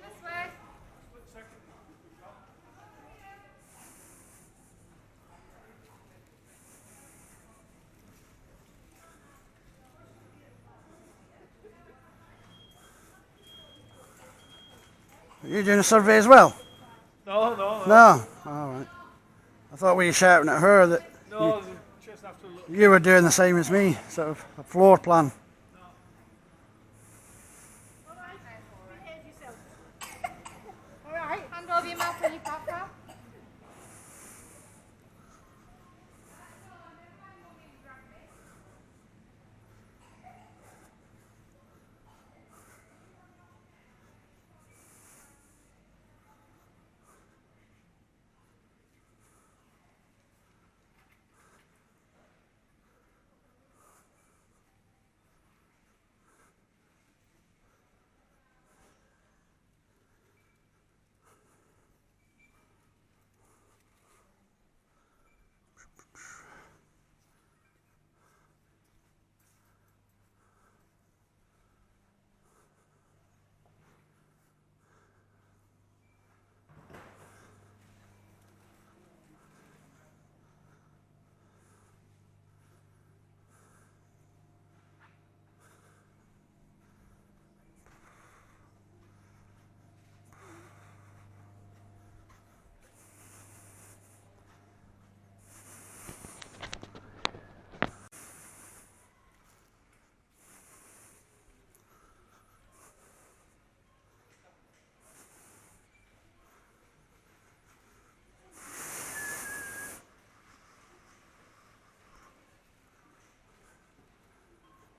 this way. Are you doing a survey as well? No. No? Alright. I thought we were shouting at her that No, just have to look. you were doing the same as me, sort of a floor plan. Alright, behave yourself. Alright, hand over your mouth when you pop out.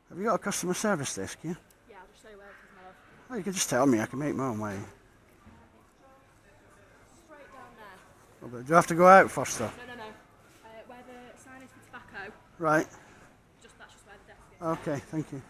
Have you got a customer service desk here? Yeah, I'll just show you where it is, my love. Oh, you could just tell me, I can make my own way. Straight down there. Oh, but do I have to go out first though? No. Where the sign is for tobacco, Right. that's just where the desk is. Okay, thank you.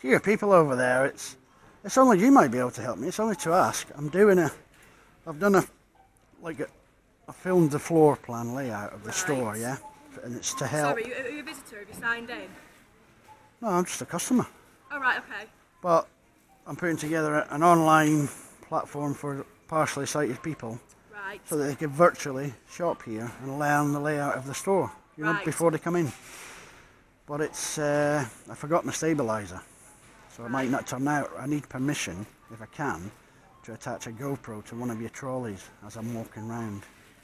Here, people over there, it's only you might be able to help me. It's only to ask. I've done I filmed the floor plan layout of the store, yeah? And it's to help. Sorry, are you a visitor? Have you signed in? No, I'm just a customer. Oh, right, okay. But I'm putting together an online platform for partially sighted people Right. so that they can virtually shop here and learn the layout of the store, you know, Right. before they come in. But it's, I forgot my stabiliser, so it might not turn out. I need permission, if I can, to attach a GoPro to one of your trolleys as I'm walking round.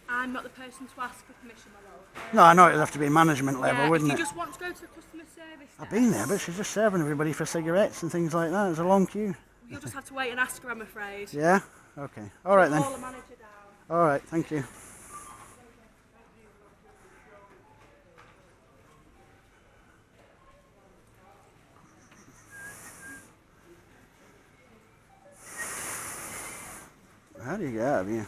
I'm not the person to ask for permission, my love. No, I know it'd have to be management level, Yeah, wouldn't if it? you just want to go to the customer service I've desk, been there, but she's just serving everybody for cigarettes and things like that. There's a long queue. you'll just have to wait and ask her, I'm afraid. Yeah? Okay. All right then. Call the manager down. All right, thank you. How do you get out of here?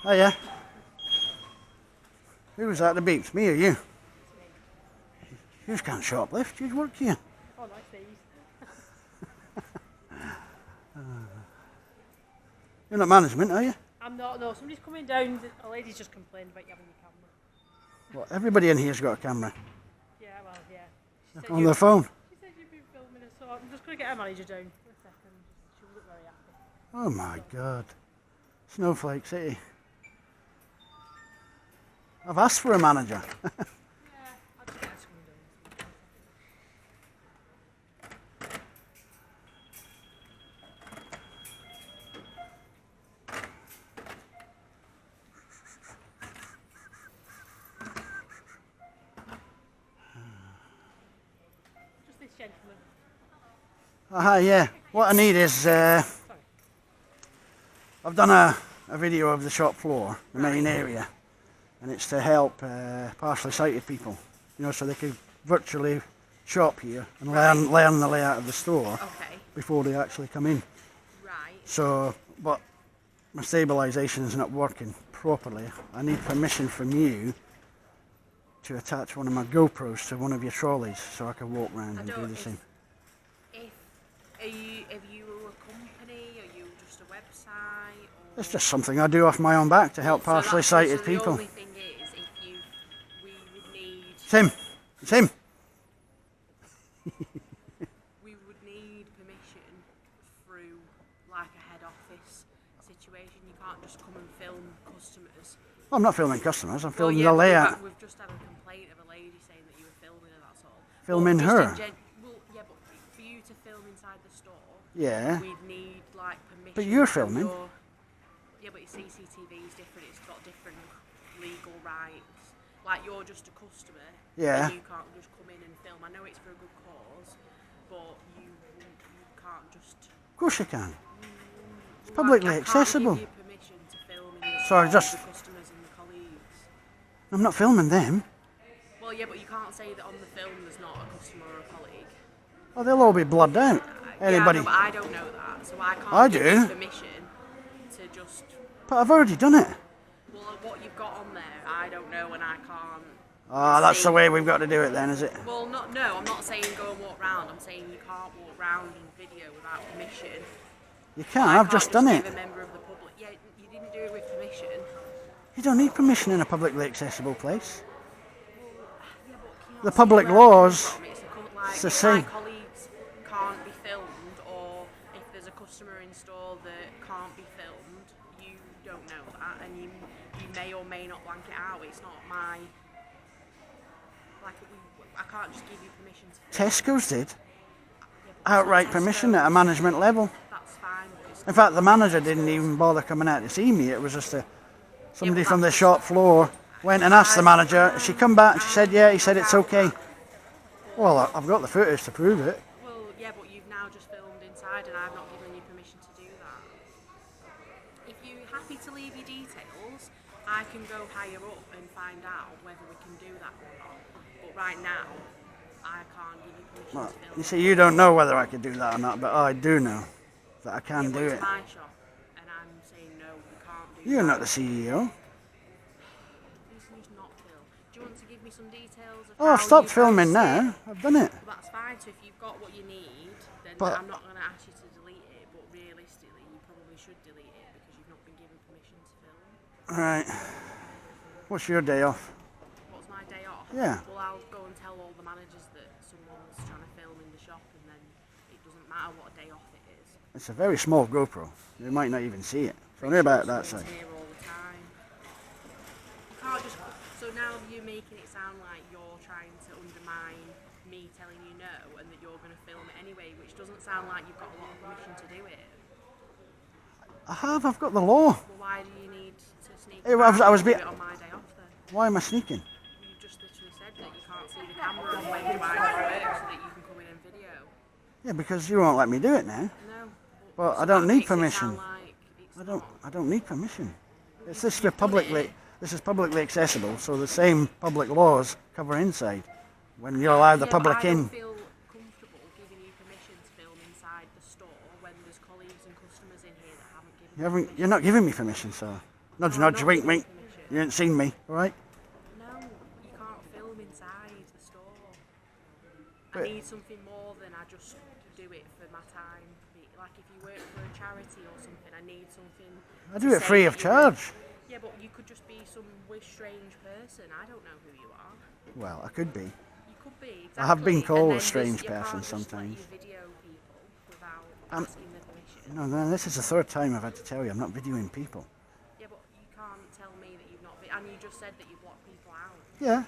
Oh yeah. Who was that that beeps? Me or you? You just can't shoplift. You work here. Oh, nice these. You're not management, are you? I'm not, no. Somebody's coming down. A lady's just complained about you having your camera. Well, everybody in here's got a camera Yeah, well, yeah. She said, on their phone. she said you've been filming her, so I'm just going to get her manager down for a second. She'll look very happy. Oh my God. Snowflake City. I've asked for a manager. Yeah, I'll just get someone doing it. Just this gentleman. Yeah. What I need is, I've done a video of the shop floor, the main area, and it's to help partially sighted people, you know, so they could virtually shop here and learn the layout of the store Okay. before they actually come in. Right. So, but my stabilisation is not working properly. I need permission from you to attach one of my GoPros to one of your trolleys so I can walk around and do the same. Have you a company? Are you just a website? Or... It's just something I do off my own back to help partially sighted The people. only thing is, we would need. It's him. It's him. We would need permission through like a head office situation. You can't just come and film customers. I'm not filming customers. I'm filming Well, the yeah, layout. We've just had a complaint of a lady saying that you were filming her. That's all. Filming But just her? well, yeah, but for you to film inside the store, Yeah. we'd need like permission. But you're from filming. Yeah, but CCTV is different. It's got different legal rights. Like you're just a customer. Yeah. And you can't just come in and film. I know it's for a good cause, but you can't just. Of course you can. It's publicly accessible. I can't give you permission to film in the Sorry, store just- with the customers and the colleagues. I'm not filming them. Well, yeah, but you can't say that on the film there's not a customer or a colleague. Oh, they'll all be blooded out. Anybody. Yeah, I know, but I don't know that, so I can't I give do. you permission to just. But I've already done it. Well, what you've got on there, I don't know, and I can't. Oh, that's the way we've got to do it then, is it? Well, no, I'm not saying go and walk round. I'm saying you can't walk round and video without permission. You can. I I've just done give it. a member of the public. Yeah, you didn't do it with permission. You don't need permission in a publicly accessible place. Yeah, but The public laws, like, it's the if same. my colleagues can't be filmed, or if there's a customer in store that can't be filmed, you don't know that, and you may or may not blank it out. It's not my. Like, I can't just give you permission to film. Tesco's did. Yeah, but Outright Tesco, permission at a management level. That's fine, but it's In fact, the manager didn't even bother coming out to see me. It was just somebody but from the that's- shop floor went and asked the manager. She come back and she said, yeah, he said it's okay. Well, I've got the footage to prove it. Well, yeah, but you've now just filmed inside, and I've not given you permission to do that. If you're happy to leave your details, I can go higher up and find out whether we can do that or not. But right now, I can't give you permission Well, to film. you see, you don't know whether I could do that or not, but I do know that I Yeah, can but do it's it. my shop, and I'm saying no, we can't do You're that. not the CEO. Please not Phil. Do you want to give me some details of Oh, how I've stopped you filming post it? now. I've done it. Well, that's fine. So if you've got what you need, then But- I'm not going to ask you to delete it. But realistically, you probably should delete it because you've not been given permission to film. Right. What's your day off? What's my day off? Yeah. Well, I'll go and tell all the managers that someone's trying to film in the shop, and then it doesn't matter what a day off it is. It's a very small GoPro. You might not even see it. It's only about that size. Someone's here all the time. You can't just. So now you're making it sound like you're trying to undermine me telling you no, and that you're going to film it anyway, which doesn't sound like you've got a lot of permission to do it. I've got the law. Well, why do you need to sneak? Hey, well, I was do be- it on my day off then. Why am I sneaking? You just literally said that you can't see the camera on when you work, so that you can come in and video. Yeah, because you won't let me do it now. No. Well, so I don't that need makes it sound permission. like it's I don't need permission. This is publicly accessible, so the same public laws cover inside. When you allow the Yeah, public but I in. don't feel comfortable giving you permission to film inside the store when there's colleagues and customers in here that haven't given you permission. You're not giving me permission, so nudge, No, I'm nudge, not wink, giving wink. you permission. You ain't seen me, all right? No, you can't film inside the store. But- I need something more than I just do it for my time. Like if you work for a charity or something, I need something. I to do it say free that of you work. charge. Yeah, but you could just be some strange person. I don't know who you are. Well, I could be. You could be. Exactly. I have been And called then a strange you can't person just let sometimes. you video people without Um, asking their permission. No, this is the third time I've had to tell you I'm not videoing people. Yeah, but you can't tell me that you've not. And you just said that you block people out. Yeah.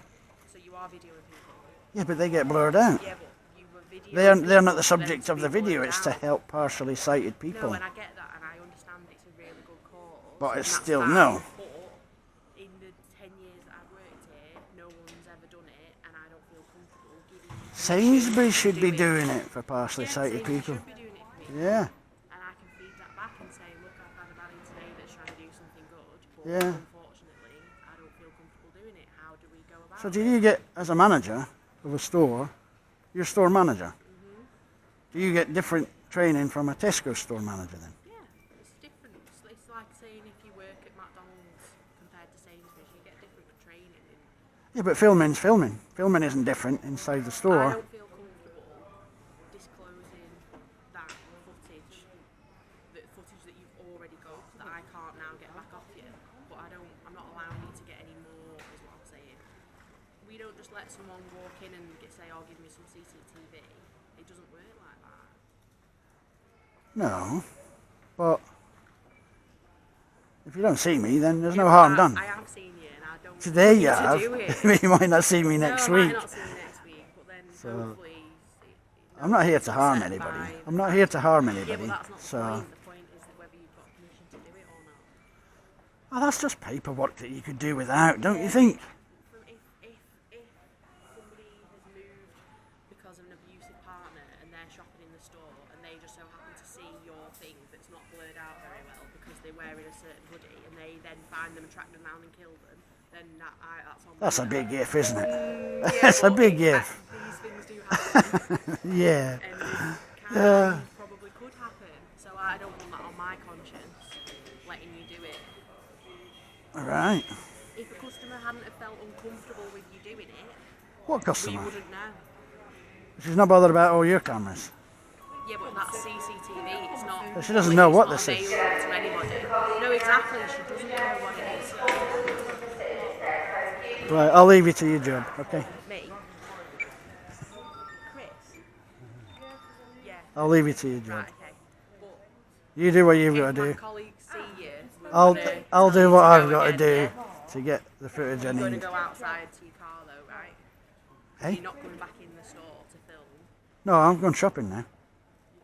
So you are videoing people. Yeah, but they get blurred out. Yeah, but you were videoing. They're not the people for them subject to of be the video. blurred It's to out. help partially sighted people. No, and I get that, and I understand it's a really good cause. But and it's that's still fine, no. But in the 10 years that I've worked here, no one's ever done it, and I don't feel comfortable giving. Sainsbury's should be do doing it for partially sighted people. Should be doing it for me. Yeah. And I can feed that back and say, look, I've had a baddie today that's trying to do something good, but Yeah. unfortunately, I don't feel comfortable doing it. How do we go about So it? do you get, as a manager of a store, you're a store manager? Do you get different training from a Tesco store manager then? Yeah, it's different. It's like saying if you work at McDonald's compared to Sainsbury's, you get different training. Yeah, but filming's filming. Filming isn't different inside the I store. don't feel comfortable disclosing that footage that you've already got that I can't now get back off you. But I'm not allowing you to get any more, is what I'm saying. We don't just let someone walk in and say, oh, give me some CCTV. It doesn't work like that. No, but if you don't see me, then there's no harm done. I have seen you, and I don't Today want you to have. do it. You might not see me next no, I week. might not see you next week, but then hopefully. I'm not here to harm upset anybody. by I'm not here to harm Yeah, anybody. but that's not So, the point. The point is that whether you've got permission to do it or not. well, that's just paperwork that you could do without, don't you think? If somebody has moved because of an abusive partner and they're shopping in the store and they just so happen to see your thing that's not blurred out very well because they're wearing a certain hoodie and they then find them, track them down and kill them, then that's on That's a me. big if, isn't it? Yeah, That's a but big if. These things do happen. Yeah. And it probably could happen. So I don't want that on my conscience, letting you do it. All right. If a customer hadn't have felt uncomfortable with you doing it, What we customer? wouldn't know. She's not bothered about all your cameras. Yeah, but that's CCTV. It's not. But she doesn't know what it's this not is. available to anybody. No, exactly. She doesn't know what it is. Right, I'll leave you to your job, okay? Me. Chris. Yeah. I'll leave you to your job. Right. Okay. But You do what you've got if to my do. colleagues see you, we're I'll gonna I'll tell do you what to I've go got to again, do yeah? to get the footage I You're going to need. go outside to your car though, right? Hey? You're not coming back in the store to film. No, I'm going shopping now.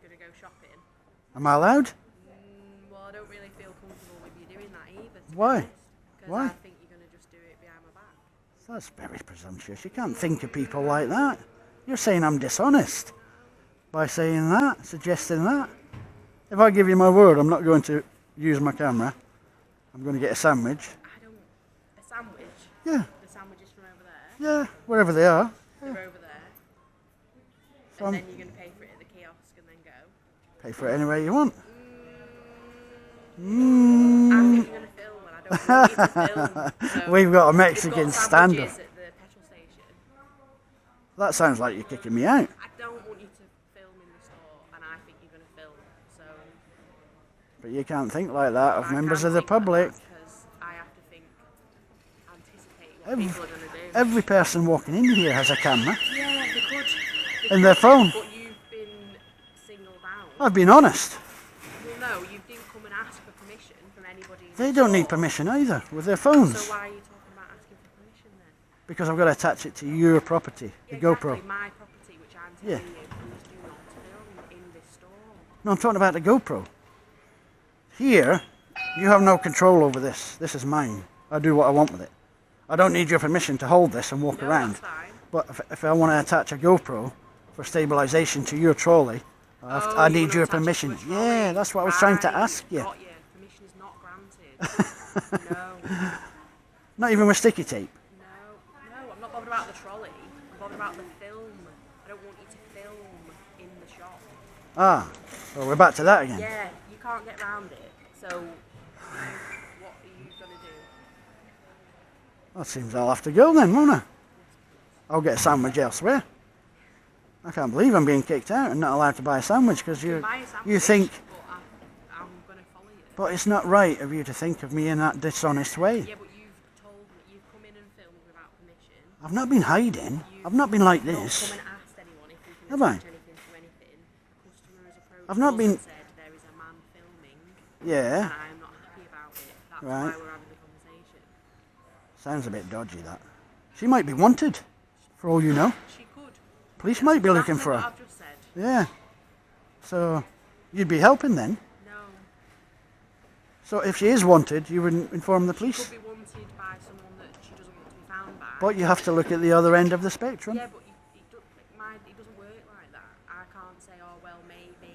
You're going to go shopping. Am I allowed? Well, I don't really feel comfortable with you doing that either. Why? Because Why? I think you're going to just do it behind my back. That's very presumptuous. You can't think of people like that. You're saying I'm dishonest by saying that, suggesting that. If I give you my word, I'm not going to use my camera. I'm going to get a sandwich. I don't. A sandwich? Yeah, The sandwiches from over there? yeah, wherever they are. They're over there. So And I'm- then you're going to pay for it at the kiosk and then go. Pay for it any way you want. I think you're going to film and I don't want you to film. So We've got a we've Mexican got stand-up. sandwiches at the petrol station. That sounds like you're kicking me out. I don't want you to film in the store and I think you're going to film. So But you can't think like that of I members can of the think like public. that because I have to think, anticipate what Every- people are going to do. Every person walking in here has a camera Yeah, they could. in their phone. But you've been singled out. I've been honest. Well, no, you didn't come and ask for permission from anybody. in They the don't need store. permission either with their phones. So why are you talking about asking for permission then? Because I've got to attach it to your property, the Yeah, GoPro. exactly, my property, which I'm Yeah. telling you, please do not film in this store. No, I'm talking about the GoPro. Here, you have no control over this. This is mine. I do what I want with it. I don't need your permission to hold this and walk No, around. that's fine. But if I want to attach a GoPro for stabilisation to your trolley, Oh, I you need wanna your attach it to a permission. trolley. Yeah, that's what I was trying to Right, ask you. Got you. Permission is not granted. No. Not even with sticky tape. No, I'm not bothered about the trolley. I'm bothered about the film. I don't want you to film in the shop. Ah, well, we're back to that again. Yeah, you can't get round it. So, what are you going to do? That seems I'll have to go then, won't I? I'll get a sandwich elsewhere. I can't believe I'm being kicked out and not allowed to buy a sandwich because You you can buy a sandwich, you think, but I'm going to follow you. but it's not right of you to think of me in that dishonest way. Yeah, but you've told me, you've come in and filmed without permission. I've not been hiding. I've not been like You've this. not come and asked anyone if we can Have I? attach anything to anything. A customer has approached I've not us been- and said there is a man Yeah. and I'm not happy about it. That's Right. why we're having the conversation. Sounds a bit dodgy, that. She might be wanted, for all you know. She could. Police That's might be looking exactly for what her. I've just said. Yeah. So, you'd be helping then. No. So if she is wanted, you would inform the She police. could be wanted by someone that she doesn't want to be found by. But you have to look at the other end of the spectrum. Yeah, but it doesn't work like that. I can't say, oh, well, maybe.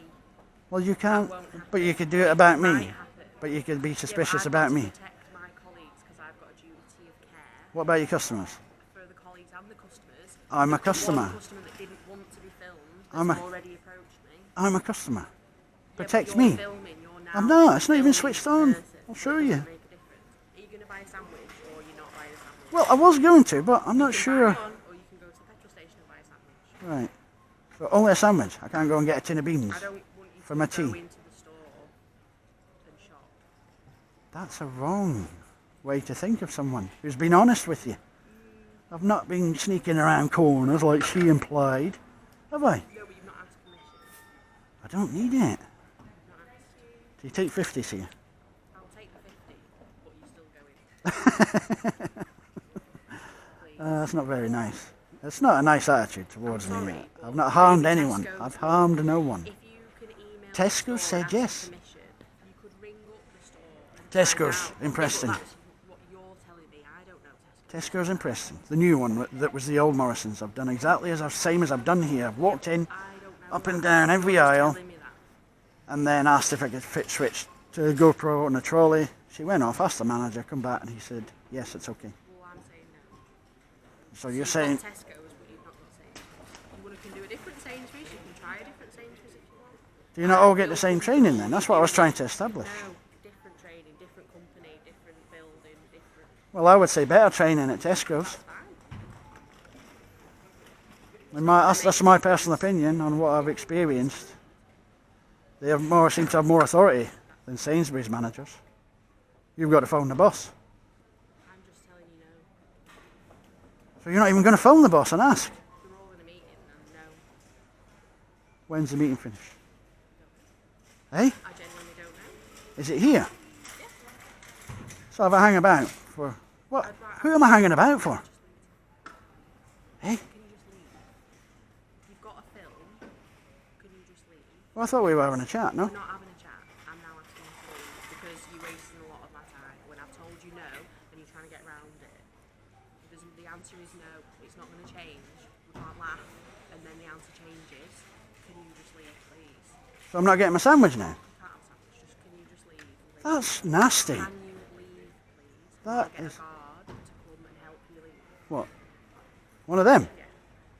Well, you can't, won't happen. but you could do it about It might me. happen. But you could be Yeah, but suspicious I've about got to me. protect my colleagues because I've got a duty of care What about your customers? for the colleagues and the customers. I'm a The customer. one customer that didn't want to be filmed I'm has a- already approached me. I'm a customer. Yeah, Protect but you're me. Filming, you're now I'm not, it's not even filming switched the on. person. I'll So show it you. doesn't make a difference. Are you going to buy a sandwich or you're not buying a sandwich? Well, I was going to, but I'm not You can sure. buy one, or you can go to the petrol station and buy a sandwich. Right. So only a sandwich. I can't go and get a tin of beans. I don't want you For to my go tea. into the store and shop. That's a wrong way to think of someone who's been honest with you. I've not been sneaking around corners like she implied, have I? No, but you've not asked permission. I don't need it. You've not asked. Do you take 50s here? I'll take the 50, but you're still going. Please. That's not very nice. It's not a nice attitude towards I'm me. sorry, I've but not harmed maybe anyone. Tesco's I've harmed no one. If you can email Tesco the store said and ask yes. permission, you could ring up the store and Tesco's find out. in Yeah, Preston. but that's what you're telling me. I don't know Tesco. Tesco's in Preston. The new one that was the old Morrison's. I've done exactly same as I've done here. I've walked in, I don't know up that. and down every You're just aisle, telling me that. and then asked if I could fit switch to a GoPro and a trolley. She went off, asked the manager, come back, and he said, yes, it's okay. Well, I'm saying no. So you're You've saying, got Tesco's, but you've not got Sainsbury's. You can do a different Sainsbury's. You can try a different Sainsbury's if you want. do you not all get the same training then? That's what I was trying to establish. No, different training, different company, different building, different. Well, I would say better training at Tesco's. Fine. That's my personal opinion on what I've experienced. They seem to have more authority than Sainsbury's managers. You've got to phone the boss. I'm just telling you no. So you're not even going to phone the boss and ask. We're all in a meeting and no. When's the meeting finish? Hey? I genuinely don't know. Is it here? So if I hang about for... What? I'd rather- Who am I hanging about for? Hey? Can you just leave? You've got a film. Can you just leave? Well, I thought we were having a chat, no? We're not having a chat. I'm now asking you to leave because you're wasting a lot of my time. When I've told you no and you're trying to get around it. The answer is no. It's not going to change. We can't laugh. And then the answer changes. Can you just leave, please? So I'm not getting my sandwich now? You can't have a sandwich. Just can you just leave? Please? That's nasty. Can you leave, please? That I'll get is- a guard to come and help you leave. What? One of them? Yeah.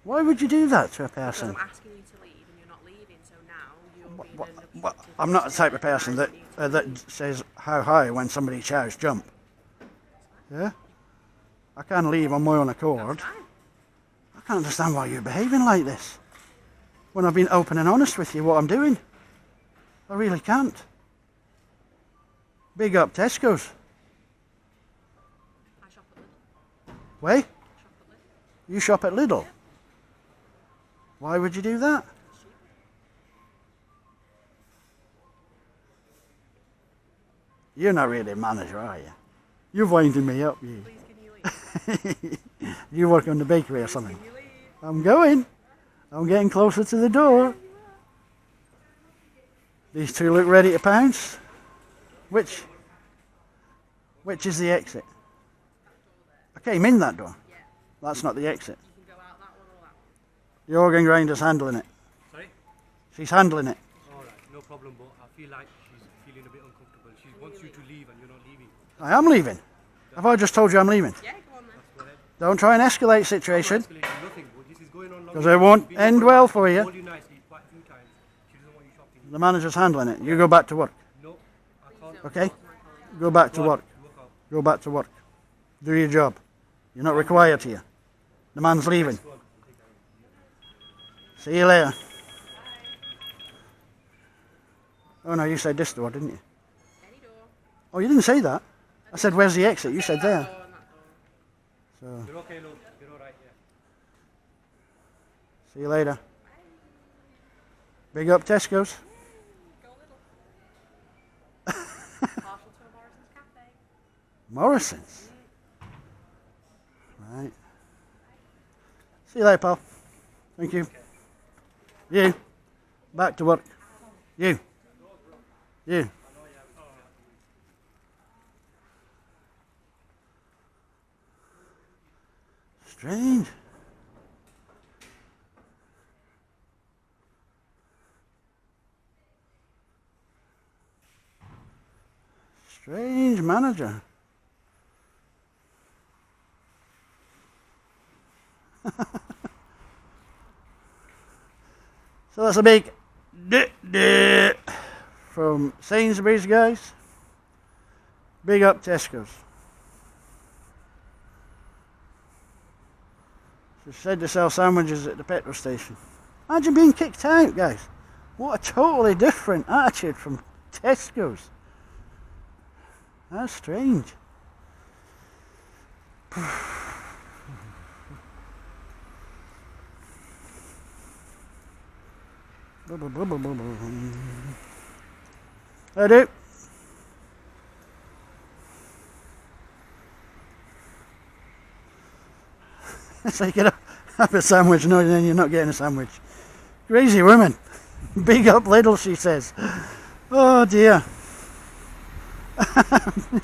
Why would you do that to a Because person? I'm asking you to leave and you're not leaving, so now you're being Well, an well, obstructive I'm not the type of listener, person and that I need to leave. says how high when somebody shouts jump. Yeah? I can leave on my own accord. Fine. I can't understand why you're behaving like this. When I've been open and honest with you what I'm doing. I really can't. Big up Tesco's. I shop at Lidl. Wait, Shop at Lidl. you shop at Lidl. Why would you do that? You're not really a manager, are you? You're winding me up, you. Please can you leave? You work on the bakery or something. Can you leave? I'm going. I'm getting closer to the door. These two look ready to pounce. Which is the exit? I came in that door. Yeah. That's not the exit. You can go out that one or that one. The organ grinder's handling it. Sorry? She's handling it. Alright, no problem, but I feel like she's feeling a bit uncomfortable. She wants you to leave and you're not leaving. I am leaving. Have I just told you I'm leaving? Yeah, go on then. Go ahead. Don't try and escalate situation. Escalating nothing, but this is going on long. 'Cause it won't Been end going well on. for you. I told you nicely quite a few times. She doesn't want you shopping. The manager's handling it. You go back to work. No, I can't. Okay? Go back to work. Work out. Go back to work. Do your job. You're not required here. The man's leaving. See you later. Oh no, you said this door, didn't you? Any door. Oh, you didn't say that. I said, where's the exit? You said there. Door and that door. So, You're okay, look. You're alright, yeah. see you later. Big up Tesco's. Go Lidl. Morrison's. Right. See you later, pal. Thank you. You. Back to work. You. You. Strange. Strange manager. So that's a big from Sainsbury's, guys. Big up Tesco's. She said to sell sandwiches at the petrol station. Imagine being kicked out, guys. What a totally different attitude from Tesco's. That's strange. I do. It's like you have a sandwich, no, then you're not getting a sandwich. Crazy woman. Big up Lidl, she says. Oh dear.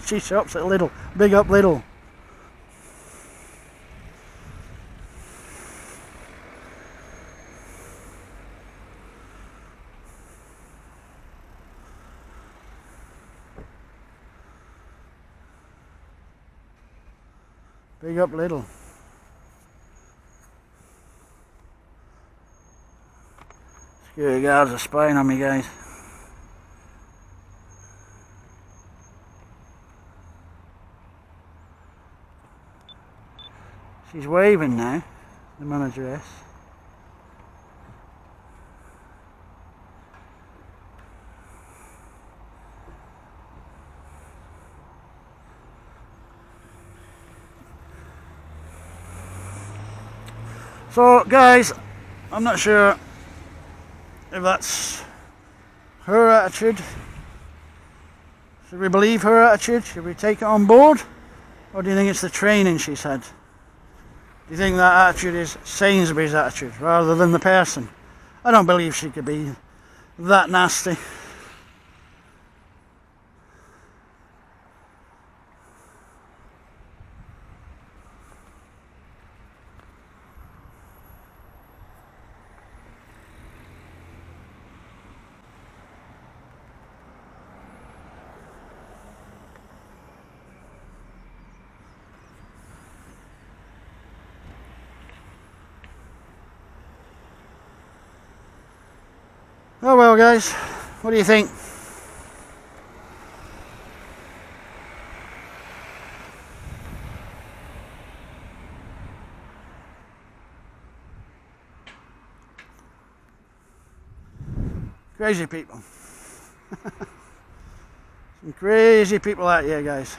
She shops at Lidl. Big up Lidl. Big up Lidl. Security guards are spying on me, guys. She's waving now, the manageress. So guys, I'm not sure if that's her attitude. Should we believe her attitude? Should we take it on board? Or do you think it's the training she's had? Do you think that attitude is Sainsbury's attitude rather than the person? I don't believe she could be that nasty. Oh well, guys, what do you think? Crazy people. Some crazy people out here, guys.